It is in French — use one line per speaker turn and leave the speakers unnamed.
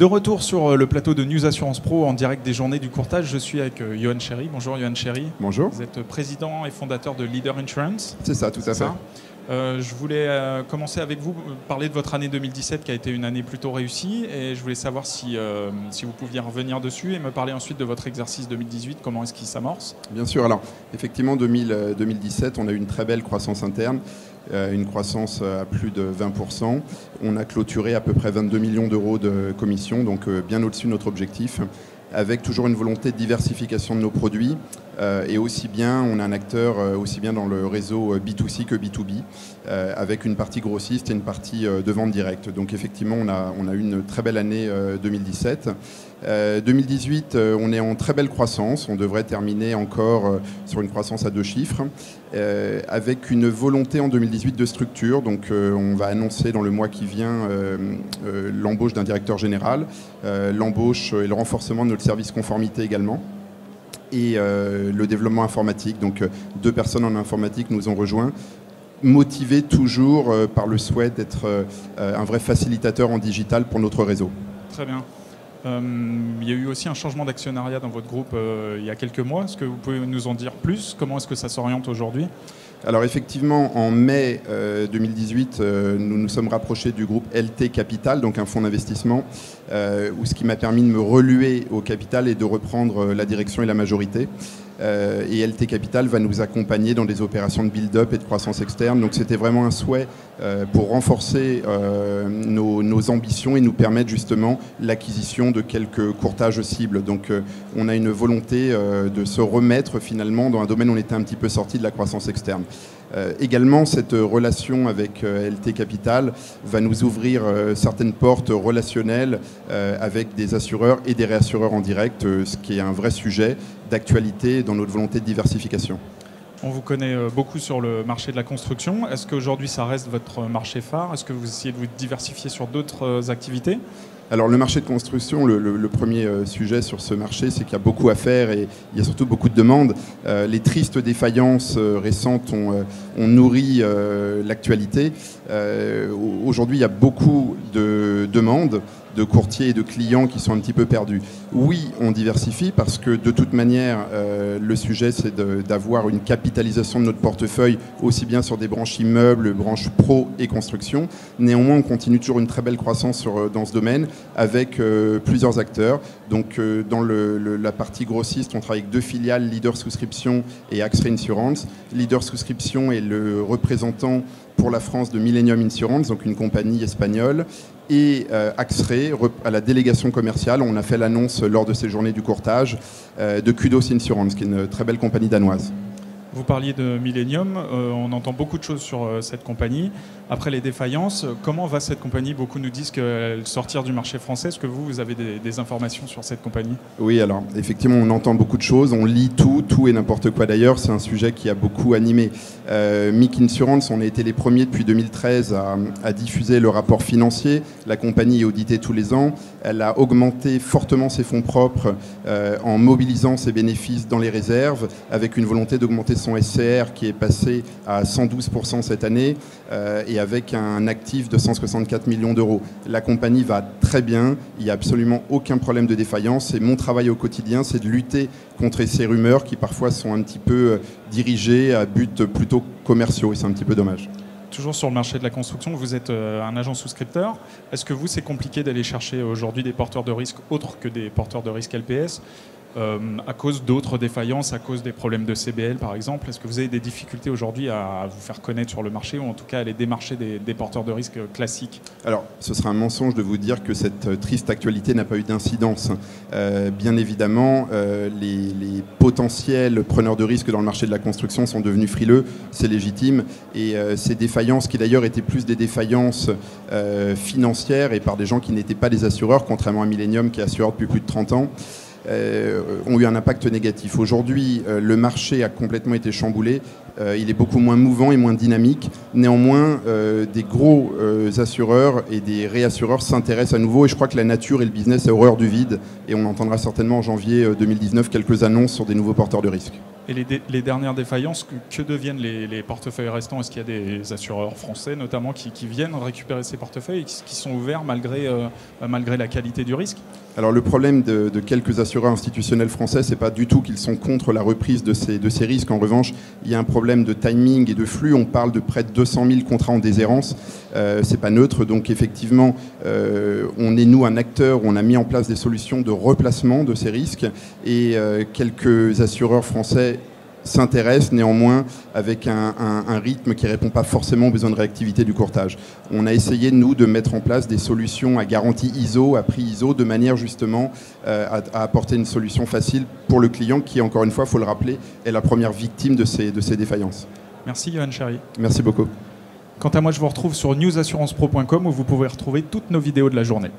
De retour sur le plateau de News Assurance Pro en direct des journées du courtage, je suis avec Johan Chéry. Bonjour Johan Chéry.
Bonjour.
Vous êtes président et fondateur de Leader Insurance.
C'est ça, tout à fait.
Je voulais commencer avec vous, parler de votre année 2017 qui a été une année plutôt réussie et je voulais savoir si vous pouviez revenir dessus et me parler ensuite de votre exercice 2018, comment est-ce qu'il s'amorce?
Bien sûr, alors effectivement 2017 on a eu une très belle croissance interne, une croissance à plus de 20%. On a clôturé à peu près 22 millions d'euros de commissions, donc bien au-dessus de notre objectif, avec toujours une volonté de diversification de nos produits. Et aussi bien, on a un acteur aussi bien dans le réseau B2C que B2B, avec une partie grossiste et une partie de vente directe. Donc effectivement, on a eu une très belle année 2017. 2018, on est en très belle croissance. On devrait terminer encore sur une croissance à 2 chiffres, avec une volonté en 2018 de structure. Donc on va annoncer dans le mois qui vient l'embauche d'un directeur général, l'embauche et le renforcement de notre service conformité également, et le développement informatique. Donc 2 personnes en informatique nous ont rejoints, motivés toujours par le souhait d'être un vrai facilitateur en digital pour notre réseau.
Très bien. Il y a eu aussi un changement d'actionnariat dans votre groupe il y a quelques mois. Est-ce que vous pouvez nous en dire plus? Comment est-ce que ça s'oriente aujourd'hui?
Alors effectivement, en mai 2018, nous nous sommes rapprochés du groupe LT Capital, donc un fonds d'investissement, ce qui m'a permis de me reluer au capital et de reprendre la direction et la majorité. Et LT Capital va nous accompagner dans des opérations de build-up et de croissance externe. Donc c'était vraiment un souhait pour renforcer nos ambitions et nous permettre justement l'acquisition de quelques courtages cibles. Donc on a une volonté de se remettre finalement dans un domaine où on était un petit peu sorti de la croissance externe. Également, cette relation avec LT Capital va nous ouvrir certaines portes relationnelles avec des assureurs et des réassureurs en direct, ce qui est un vrai sujet d'actualité dans notre volonté de diversification.
On vous connaît beaucoup sur le marché de la construction. Est-ce qu'aujourd'hui ça reste votre marché phare? Est-ce que vous essayez de vous diversifier sur d'autres activités?
Alors le marché de construction, le premier sujet sur ce marché, c'est qu'il y a beaucoup à faire et il y a surtout beaucoup de demandes. Les tristes défaillances récentes ont nourri l'actualité. Aujourd'hui, il y a beaucoup de demandes de courtiers et de clients qui sont un petit peu perdus. Oui, on diversifie parce que de toute manière, le sujet c'est d'avoir une capitalisation de notre portefeuille aussi bien sur des branches immeubles, branches pro et construction. Néanmoins, on continue toujours une très belle croissance dans ce domaine avec plusieurs acteurs. Donc dans la partie grossiste, on travaille avec 2 filiales, Leader Souscription et AXRE Insurance. Leader Souscription est le représentant pour la France de Millennium Insurance, donc une compagnie espagnole, et AXRE, à la délégation commerciale, on a fait l'annonce lors de ces journées du courtage de Kudos Insurance, qui est une très belle compagnie danoise.
Vous parliez de Millennium, on entend beaucoup de choses sur cette compagnie. Après les défaillances, comment va cette compagnie? Beaucoup nous disent qu'elle sortir du marché français. Est-ce que vous avez des informations sur cette compagnie? Oui,
alors effectivement, on entend beaucoup de choses, on lit tout et n'importe quoi d'ailleurs. C'est un sujet qui a beaucoup animé. MIC Insurance, on a été les premiers depuis 2013 à diffuser le rapport financier. La compagnie est auditée tous les ans. Elle a augmenté fortement ses fonds propres en mobilisant ses bénéfices dans les réserves, avec une volonté d'augmenter son SCR qui est passé à 112% cette année et avec un actif de 164 millions d'euros. La compagnie va très bien, il n'y a absolument aucun problème de défaillance et mon travail au quotidien, c'est de lutter contre ces rumeurs qui parfois sont un petit peu dirigées à buts plutôt commerciaux et c'est un petit peu dommage.
Toujours sur le marché de la construction, vous êtes un agent souscripteur. Est-ce que c'est compliqué d'aller chercher aujourd'hui des porteurs de risques autres que des porteurs de risques LPS à cause d'autres défaillances, à cause des problèmes de CBL par exemple? Est-ce que vous avez des difficultés aujourd'hui à vous faire connaître sur le marché ou en tout cas à aller démarcher des porteurs de risques classiques?
Alors, ce serait un mensonge de vous dire que cette triste actualité n'a pas eu d'incidence. Bien évidemment, les potentiels preneurs de risques dans le marché de la construction sont devenus frileux, c'est légitime. Et ces défaillances, qui d'ailleurs étaient plus des défaillances financières et par des gens qui n'étaient pas des assureurs, contrairement à Millennium qui est assureur depuis plus de 30 ans, ont eu un impact négatif. Aujourd'hui, le marché a complètement été chamboulé. Il est beaucoup moins mouvant et moins dynamique. Néanmoins, des gros assureurs et des réassureurs s'intéressent à nouveau. Et je crois que la nature et le business a horreur du vide. Et on entendra certainement en janvier 2019 quelques annonces sur des nouveaux porteurs de risques.
Et les dernières défaillances, que deviennent les portefeuilles restants? Est-ce qu'il y a des assureurs français notamment qui viennent récupérer ces portefeuilles et qui sont ouverts malgré la qualité du risque?
Alors le problème de quelques assureurs institutionnels français, c'est pas du tout qu'ils sont contre la reprise de ces risques. En revanche, il y a un problème de timing et de flux. On parle de près de 200 000 contrats en déshérence. C'est pas neutre. Donc effectivement, on est nous un acteur où on a mis en place des solutions de replacement de ces risques et quelques assureurs français s'intéressent néanmoins avec un rythme qui ne répond pas forcément aux besoins de réactivité du courtage. On a essayé, nous, de mettre en place des solutions à garantie ISO, à prix ISO, de manière justement à apporter une solution facile pour le client qui, encore une fois, il faut le rappeler, est la première victime de ces défaillances.
Merci Johan Cherry.
Merci beaucoup.
Quant à moi, je vous retrouve sur newsassurancepro.com où vous pouvez retrouver toutes nos vidéos de la journée.